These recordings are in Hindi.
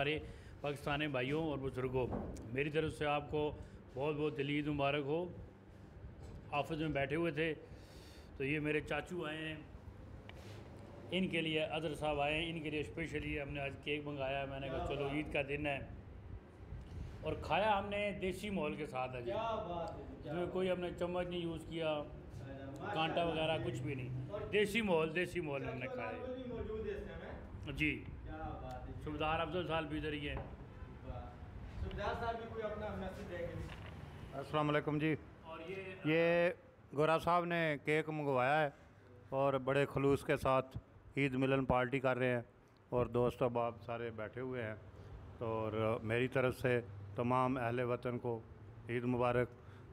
सारे पाकिस्तानी भाइयों और बुजुर्गों, मेरी तरफ से आपको बहुत बहुत दिली ईद मुबारक हो। ऑफिस में बैठे हुए थे तो ये मेरे चाचू आए हैं, इनके लिए अदर साहब आए हैं, इनके लिए स्पेशली हमने आज केक मंगाया। मैंने कहा चलो ईद का दिन है, और खाया हमने देसी माहौल के साथ है जी, इसमें कोई हमने चम्मच नहीं यूज़ किया, कांटा वगैरह कुछ भी नहीं, देसी माहौल हमने खाया जी। सुबेदार अफजल साहब भी इधर ही है। अस्सलाम वालेकुम जी। और ये गोरा साहब ने केक मंगवाया है और बड़े खलूस के साथ ईद मिलन पार्टी कर रहे हैं, और दोस्त अहबाब सारे बैठे हुए हैं। और मेरी तरफ से तमाम अहले वतन को ईद मुबारक,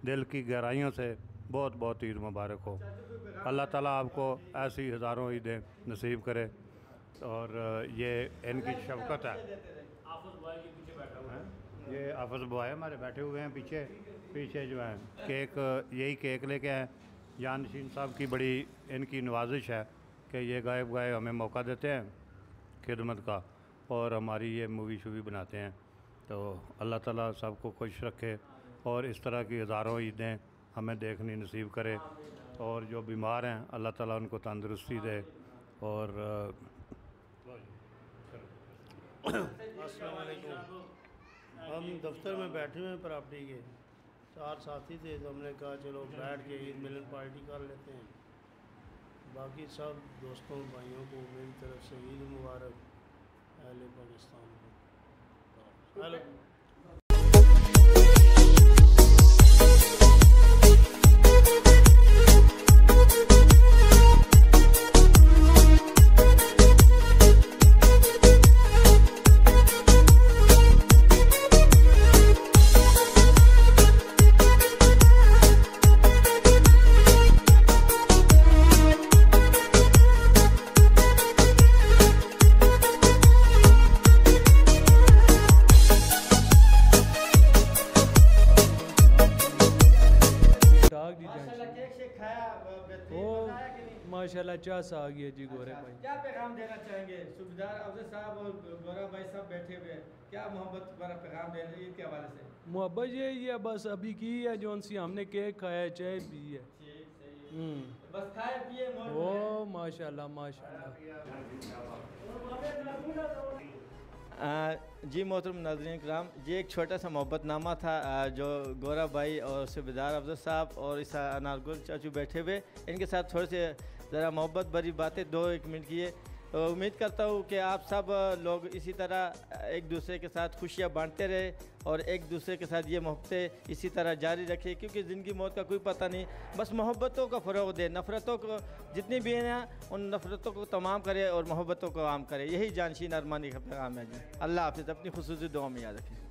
दिल की गहराइयों से बहुत बहुत ईद मुबारक हो। अल्लाह ताला आपको ऐसी हज़ारों ईदें नसीब करे। और ये इनकी शफ़क़त है। ये आफस बॉय हमारे बैठे हुए हैं पीछे जो है केक, यही केक लेके आए। जानशीन साहब की बड़ी इनकी नवाजिश है कि ये गायब हमें मौका देते हैं खिदमत का, और हमारी ये मूवी शूवी बनाते हैं। तो अल्लाह ताला सबको खुश रखे और इस तरह की हज़ारों ईदें हमें देखनी नसीब करे। और जो बीमार हैं अल्लाह ताला उनको तंदुरुस्ती दे। और अस्सलाम वालेकुम। हम दफ्तर में बैठे हुए हैं प्रॉपर्टी के, 4 साथी थे तो हमने कहा चलो बैठ के ईद मिलन पार्टी कर लेते हैं। बाकी सब दोस्तों भाइयों को मेरी तरफ से ईद मुबारक, अहले पाकिस्तान को। हेलो माशाल्लाह चाह सा आ गया जी गोरे भाई। क्या पैगाम देना चाहेंगे? सुबेदार अफजल साहब और गोरा भाई सब बैठे हुए हैं, क्या मोहब्बत वाला पैगाम देना ईद के हवाले से? मोहब्बत यही है बस, अभी की है जौन सी हमने केक खाया, चाय पी है। बस खाए पिए ओ माशाल्लाह माशाल्लाह। जी मोहतरम नाज़रीन कराम, ये एक छोटा सा मोहब्बतनामा था जो गोरा भाई और सुबेदार अफजल साहब और इस अनारगुल चाचू बैठे हुए, इनके साथ थोड़े से ज़रा मोहब्बत भरी बातें 2-1 मिनट की है। तो उम्मीद करता हूँ कि आप सब लोग इसी तरह एक दूसरे के साथ खुशियाँ बांटते रहे और एक दूसरे के साथ ये मोहब्बतें इसी तरह जारी रखें, क्योंकि ज़िंदगी मौत का कोई पता नहीं। बस मोहब्बतों का फ़रोग़ दे, नफ़रतों को जितनी भी हैं उन नफ़रतों को तमाम करे और मोहब्बतों को आम करे। यही जानशीन अरमानी का पैगाम है जी। अल्लाह हाफ़िज़, अपनी खुसूसी दुआ में याद रखें।